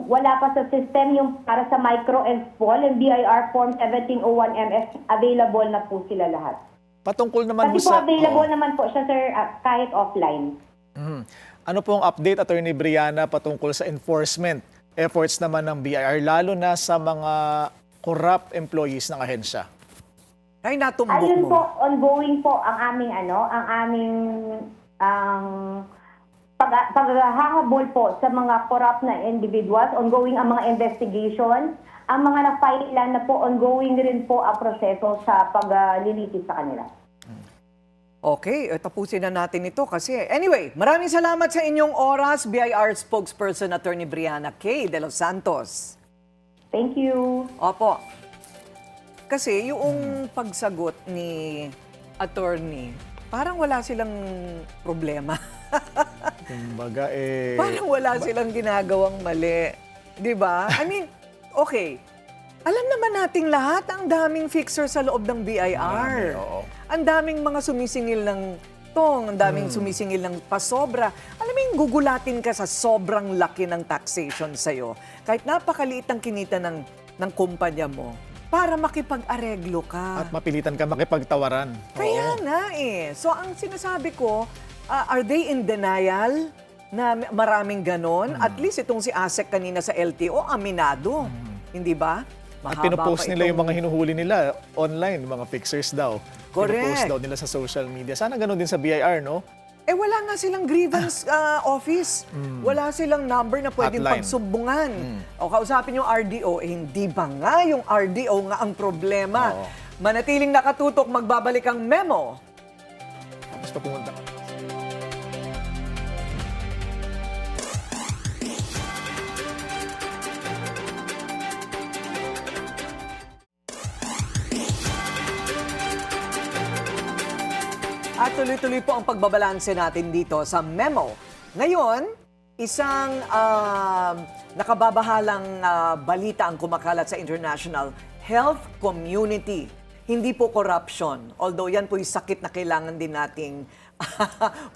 S5: wala pa sa system, yung para sa micro and small, yung BIR Form 1701MS, available na po sila lahat.
S2: Patungkol naman
S5: Kasi
S2: ho
S5: po
S2: sa...
S5: available
S2: Oo.
S5: naman po siya, sir, kahit offline.
S2: Mhm. Ano pong update, Attorney Briana, patungkol sa enforcement efforts naman ng BIR, lalo na sa mga corrupt employees ng ahensya?
S1: Ay, natumbok
S5: Ayun
S1: mo.
S5: po, ongoing po ang aming paghahabol po sa mga corrupt na individuals, ongoing ang mga investigation, ang mga na-file na po, ongoing rin po ang proseso sa paglilitis sa kanila.
S1: Okay, tapusin na natin ito kasi anyway, maraming salamat sa inyong oras, BIR spokesperson Attorney Briana K. De Los Santos.
S5: Thank you.
S1: Opo. Kasi yung pagsagot ni attorney, parang wala silang problema.
S2: Kumbaga,
S1: Parang wala silang ginagawang mali. 'Di ba? I mean, okay. Alam naman nating lahat, ang daming fixer sa loob ng BIR.
S2: Marami, oo.
S1: Ang daming mga sumisingil ng tong, ang daming sumisingil ng pasobra. Alam mo yung gugulatin ka sa sobrang laki ng taxation sa'yo. Kahit napakaliit ang kinita ng kumpanya mo, para makipag-areglo ka.
S2: at mapilitan ka makipagtawaran.
S1: Kaya
S2: Oo.
S1: nga eh. So ang sinasabi ko, are they in denial na maraming ganon? At least itong si Asek kanina sa LTO, aminado. Hindi ba?
S2: At
S1: Mahaba
S2: pinupost
S1: pa
S2: nila
S1: itong-
S2: yung mga hinuhuli nila online, yung mga fixers daw.
S1: Correct.
S2: Pinupost daw nila sa social media. Sana ganun din sa BIR, no?
S1: Eh wala nga silang grievance office. Wala silang number na pwedeng
S2: Hotline.
S1: pagsumbungan. O kausapin yung RDO, eh hindi ba nga yung RDO nga ang problema?
S2: Oo.
S1: Manatiling nakatutok, magbabalik ang memo.
S2: Tapos pa pumunta.
S1: At tuloy-tuloy po ang pagbabalanse natin dito sa memo. Ngayon, isang nakababahalang balita ang kumakalat sa international health community. Hindi po corruption. Although yan po yung sakit na kailangan din nating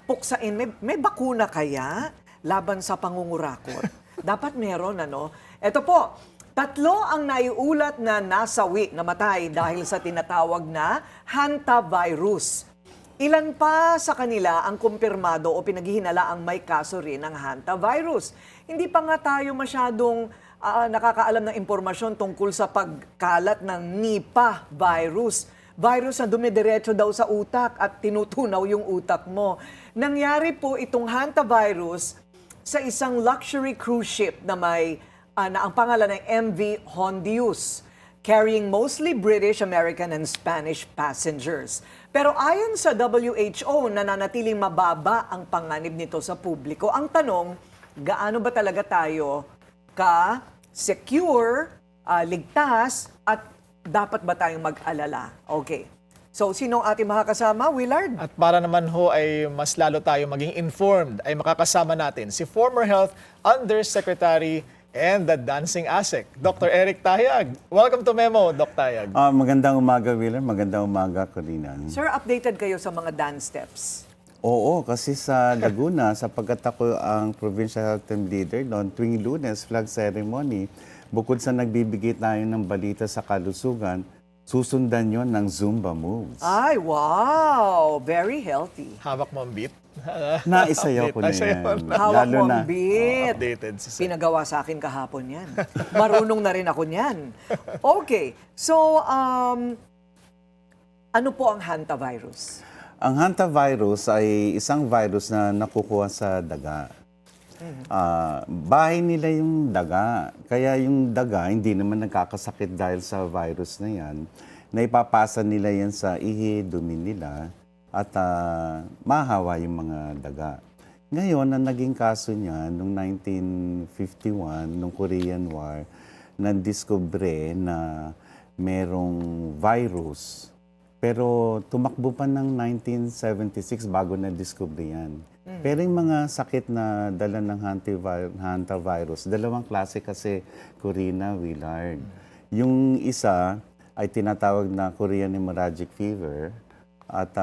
S1: puksain. May bakuna kaya laban sa pangungurakot? Dapat meron, ano? Ito po, 3 ang naiulat na nasawi, namatay dahil sa tinatawag na hantavirus. Ilan pa sa kanila ang kumpirmado o pinaghihinala ang may kaso rin ng hantavirus. Hindi pa nga tayo masyadong nakakaalam ng impormasyon tungkol sa pagkalat ng Nipah virus. Virus na dumidiretso daw sa utak at tinutunaw yung utak mo. Nangyari po itong hantavirus sa isang luxury cruise ship na na ang pangalan ng MV Hondius, carrying mostly British, American, and Spanish passengers. Pero ayon sa WHO, nananatiling mababa ang panganib nito sa publiko. Ang tanong, gaano ba talaga tayo secure, ligtas, at dapat ba tayong mag-alala? Okay. So, sino ang ating makakasama? Willard?
S2: At para naman ho ay mas lalo tayo maging informed, ay makakasama natin si former Health Undersecretary and the Dancing ASEC, Dr. Eric Tayag. Welcome to Memo, Dr. Tayag.
S6: Magandang umaga, Willer. Magandang umaga, Corina.
S1: Sir, updated kayo sa mga dance steps.
S6: Oo, kasi sa Laguna, sapagkat ako ang Provincial Health Team Leader noon, tuwing Lunes, flag ceremony, bukod sa nagbibigay tayo ng balita sa kalusugan, susundan yon ng Zumba moves.
S1: Ay, wow! Very healthy.
S2: Hawak mo ang beat.
S6: Naisayaw ko na
S2: Naisayaw
S6: yan.
S2: na.
S1: Hawak
S6: Lalo
S1: mo
S6: na.
S1: ang beat.
S2: Updated si Sir.
S1: Pinagawa sa akin kahapon yan. Marunong na rin ako niyan. Okay. So, ano po ang hantavirus?
S6: Ang hantavirus ay isang virus na nakukuha sa daga. Bahay nila yung daga. Kaya yung daga, hindi naman nagkakasakit dahil sa virus na yan. Naipapasa nila yan sa ihi, dumi nila, at mahawa yung mga daga. Ngayon, ang naging kaso niya, noong 1951, noong Korean War, nandiskubre na merong virus. Pero tumakbo pa ng 1976 bago na-discover yan. Pero yung mga sakit na dala ng hantavirus, dalawang klase kasi, Corina, Willard. Yung isa ay tinatawag na Korean hemorrhagic fever at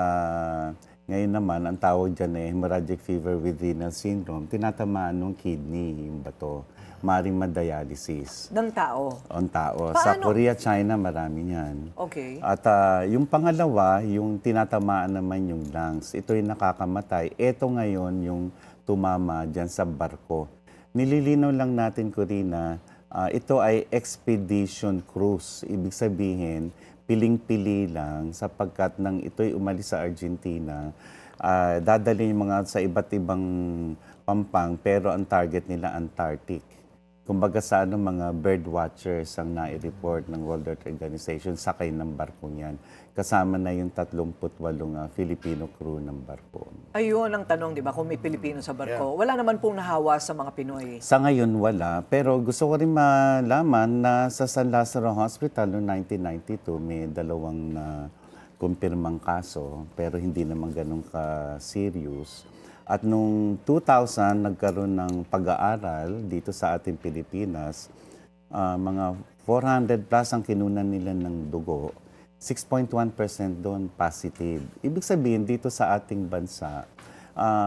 S6: Ngayon naman, ang tawag dyan ay hemorrhagic fever with renal syndrome, tinatamaan ng kidney, yung bato. Maring ma-dialysis
S1: Ng tao.
S6: ang tao. Sa
S1: Paano?
S6: Korea, China, marami yan.
S1: Okay.
S6: At yung pangalawa, yung tinatamaan naman yung lungs. Ito yung nakakamatay. Ito ngayon yung tumama dyan sa barko. Nililinaw lang natin, Corina, ito ay expedition cruise. Ibig sabihin, piling-pili lang sapagkat nang ito'y umalis sa Argentina, dadalhin yung mga sa iba't ibang pampang pero ang target nila Antarctic. Kumbaga sa mga bird watchers ang nai-report ng World Health Organization sakay ng barkong yan. Kasama na yung 38 Filipino crew ng barko.
S1: Ayun ang tanong, di ba, kung may Pilipino sa barko. Wala naman pong nahawa sa mga Pinoy.
S6: Sa ngayon wala, pero gusto ko rin malaman na sa San Lazaro Hospital noong 1992 may 2 na kumpirmang kaso pero hindi naman ganun ka-serious. At nung 2000, nagkaroon ng pag-aaral dito sa ating Pilipinas, mga 400 plus ang kinunan nila ng dugo, 6.1% doon positive. Ibig sabihin, dito sa ating bansa,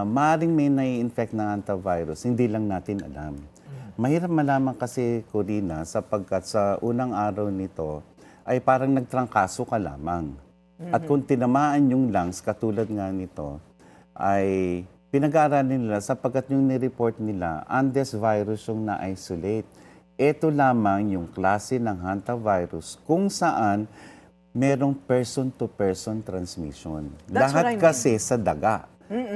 S6: maaaring may nai-infect ng hantavirus, hindi lang natin alam. Mahirap malaman kasi, Corina, sapagkat sa unang araw nito, ay parang nagtrangkaso ka lamang. At kung tinamaan yung lungs, katulad nga nito, ay pinag-aaralan nila sapagkat yung nireport nila, Andes virus yung na-isolate. Ito lamang yung klase ng hantavirus kung saan merong person-to-person transmission.
S1: That's what I
S6: Lahat
S1: mean.
S6: kasi sa daga.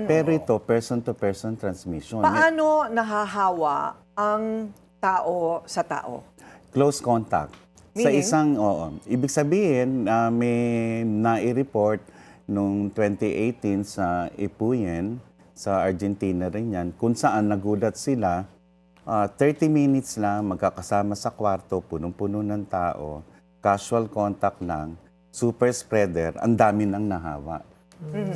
S6: Pero ito, person-to-person transmission.
S1: Paano nahahawa ang tao sa tao?
S6: Close contact. Sa
S1: Meaning?
S6: isang, ibig sabihin, may nai-report noong 2018 sa Ipuyen, sa Argentina rin yan, kung saan nagulat sila, 30 minutes lang, magkakasama sa kwarto, punong-puno ng tao, casual contact lang, super spreader, ang dami nang nahawa.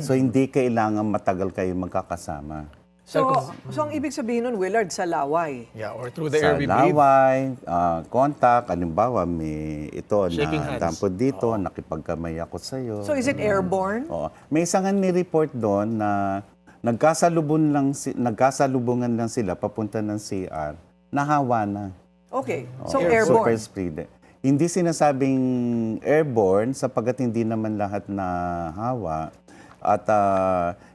S6: So hindi kailangan matagal kayo magkakasama.
S1: So ang ibig sabihin nun, Willard, sa laway.
S2: Yeah, or through the
S6: Sa
S2: air we breathe.
S6: laway, contact, halimbawa may ito
S2: Shaking
S6: na
S2: hands.
S6: dampot dito, nakipagkamay ako sa'yo.
S1: So is it airborne?
S6: Oo. May isang ni-report doon na nagkasalubungan lang sila papunta ng CR, nahawa na.
S1: Okay.
S6: Oo,
S1: So
S6: super
S1: airborne.
S6: spreader. Hindi sinasabing airborne sapagkat hindi naman lahat na hawa at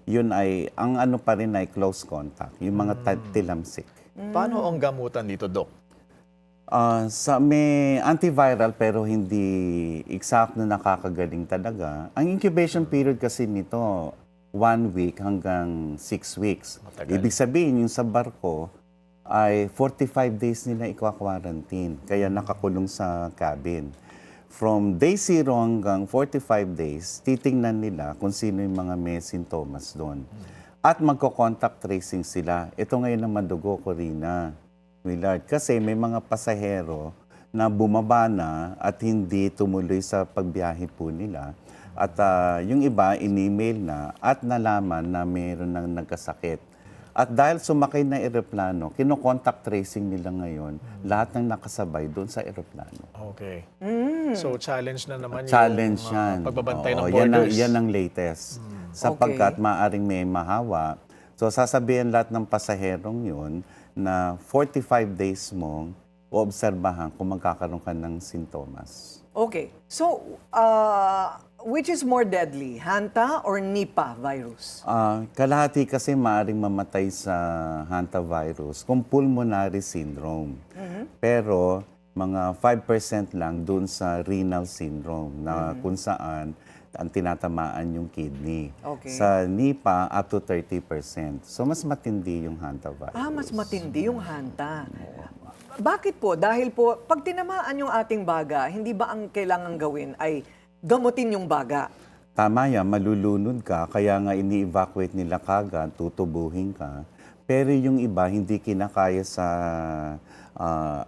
S6: yun ay, ang ano pa rin ay close contact, yung mga tilamsik.
S2: Paano ang gamutan dito, Doc?
S6: May antiviral pero hindi exact na nakakagaling talaga. Ang incubation period kasi nito, 1 week hanggang 6 weeks.
S2: Matagal.
S6: Ibig sabihin, yung sa barko ay 45 days nila i-quarantine. Kaya nakakulong sa cabin. From day 0 hanggang 45 days, titingnan nila kung sino yung mga may sintomas doon. At magko-contact tracing sila. Ito ngayon ang madugo, Corina, Willard. Kasi may mga pasahero na bumaba na at hindi tumuloy sa pagbiyahe po nila. At yung iba, in-email na at nalaman na mayroon nang nagkasakit. At dahil sumakay na eroplano, kino-contact tracing nila ngayon lahat ng nakasabay doon sa eroplano.
S2: Okay. So challenge na naman
S6: Challenge
S2: yung
S6: yan.
S2: pagbabantay ng
S6: Oo,
S2: borders.
S6: Yan ang latest. Sapagkat maaring may mahawa. So sasabihin lahat ng pasaherong yun na 45 days mong oobserbahan kung magkakaroon ka ng sintomas.
S1: Okay. So, which is more deadly, Hanta or Nipah virus?
S6: Kalahati kasi maaaring mamatay sa hantavirus kung pulmonary syndrome. Pero mga 5% lang dun sa renal syndrome na kung saan ang tinatamaan yung kidney.
S1: Okay.
S6: Sa Nipah, up to 30%. So mas matindi yung hantavirus.
S1: Mas matindi yung Hanta. Bakit po? Dahil po, pag tinamaan yung ating baga, hindi ba ang kailangan gawin ay gamutin yung baga?
S6: Tama yan, malulunod ka, kaya nga ini-evacuate nila kagad, tutubuhin ka. Pero yung iba, hindi kinakaya sa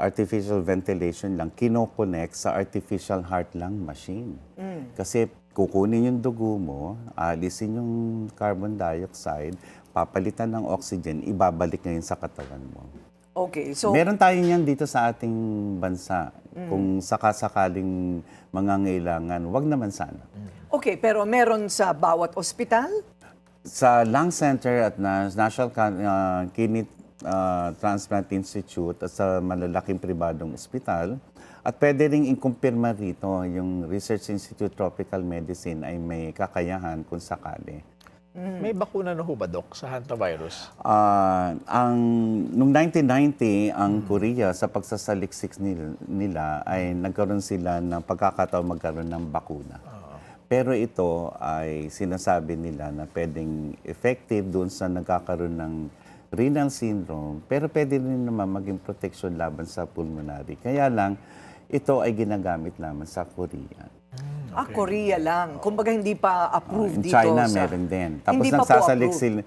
S6: artificial ventilation lang, kinoconnect sa artificial heart lung machine. Kasi kukunin yung dugo mo, alisin yung carbon dioxide, papalitan ng oxygen, ibabalik ngayon sa katawan mo.
S1: Okay, so...
S6: Meron tayo niyan dito sa ating bansa. Kung sakasakaling mangangailangan, wag naman sana.
S1: Okay, pero meron sa bawat ospital?
S6: Sa Lung Center at National Kidney Transplant Institute at sa malalaking pribadong ospital. At pwede rin i-kumpirma rito yung Research Institute Tropical Medicine ay may kakayahan kung sakali.
S2: May bakuna na ho ba, Doc, sa hantavirus?
S6: Noong 1990, ang Korea sa pagsasaliksik nila ay nagkaroon sila ng pagkakataon magkaroon ng bakuna. Pero ito ay sinasabi nila na pwedeng effective doon sa nagkakaroon ng renal syndrome, pero pwede rin naman maging protection laban sa pulmonary. Kaya lang, ito ay ginagamit lamang sa Korea.
S1: Korea lang. Kumbaga hindi pa approved
S6: In
S1: dito
S6: China,
S1: sa...
S6: meron din. Tapos
S1: Hindi pa po
S6: nagsasalik
S1: approved.
S6: sila,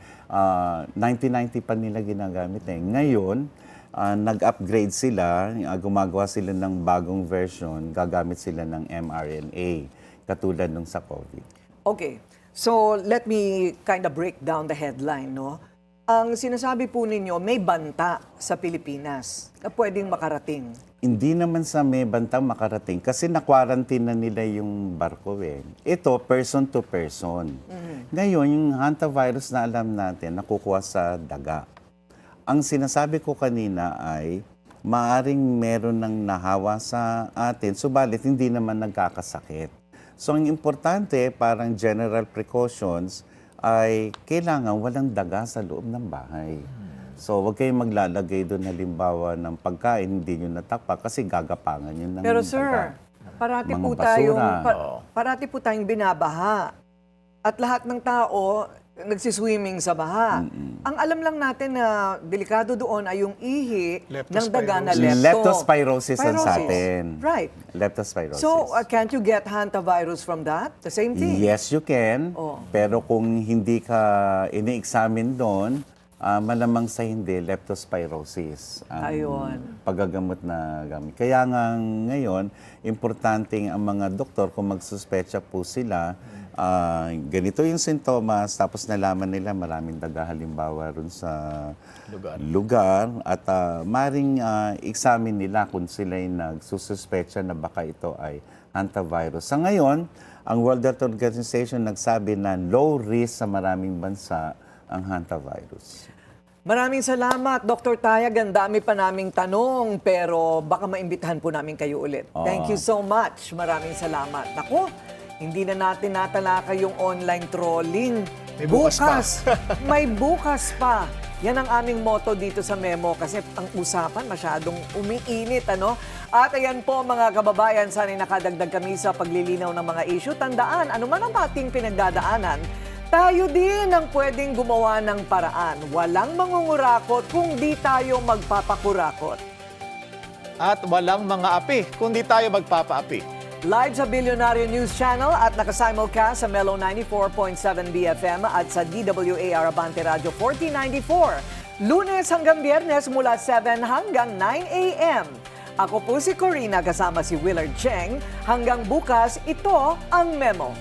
S6: 1990 pa nila ginagamit eh. Ngayon, nag-upgrade sila, gumagawa sila ng bagong version, gagamit sila ng mRNA, katulad nung sa COVID.
S1: Okay. So, let me kind of break down the headline, no? Ang sinasabi po ninyo, may banta sa Pilipinas na pwedeng makarating.
S6: Hindi naman sa may bantang makarating kasi na-quarantine na nila yung barko eh. Ito, person to person. Ngayon, yung hantavirus na alam natin, nakukuha sa daga. Ang sinasabi ko kanina ay, maaring meron ng nahawa sa atin, subalit hindi naman nagkakasakit. So, ang importante, parang general precautions, ay kailangan walang daga sa loob ng bahay. So, huwag kayong maglalagay doon halimbawa ng pagkain, hindi nyo natakpa kasi gagapangan yun ng
S1: Pero
S6: daga.
S1: sir, parati
S6: Mga
S1: po
S6: basura.
S1: tayong parati po tayong binabaha. At lahat ng tao nagsiswimming sa baha. Ang alam lang natin na delikado doon ay yung ihi ng daga na
S6: Leptospirosis ang sa atin.
S1: Right.
S6: Leptospirosis.
S1: So, can't you get hantavirus from that? The same thing?
S6: Yes, you can.
S1: Oh.
S6: Pero kung hindi ka ini-examine doon, malamang sa hindi, leptospirosis ang
S1: Ayun.
S6: paggagamot na gamit. Kaya nga ngayon, importanteng ang mga doktor kung magsuspecha po sila, ganito yung sintomas, tapos nalaman nila maraming daga halimbawa ron sa lugar at maring examine nila kung sila'y nagsususpecha na baka ito ay hantavirus. Sa ngayon, ang World Health Organization nagsabi na low risk sa maraming bansa ang hantavirus.
S1: Maraming salamat, Dr. Tayag. Ang dami pa naming tanong, pero baka maimbitahan po namin kayo ulit. Thank you so much. Maraming salamat. Naku, hindi na natin natalakay yung online trolling.
S2: May bukas pa.
S1: May bukas pa. Yan ang aming motto dito sa Memo kasi ang usapan masyadong umiinit, ano? At ayan po mga kababayan, sana'y nakadagdag kami sa paglilinaw ng mga issue. Tandaan, ano man ang ating pinagdadaanan, tayo din ang pwedeng gumawa ng paraan. Walang mangungurakot kung di tayo magpapakurakot.
S2: At walang mga api, kundi tayo magpapaapi.
S1: Live sa Billionaire News Channel at nakasimulcast sa Melo 94.7 BFM at sa DWAR Abante Radio 1494. Lunes hanggang Biyernes mula 7 hanggang 9 a.m. Ako po si Corina kasama si Willard Cheng. Hanggang bukas, ito ang Memo.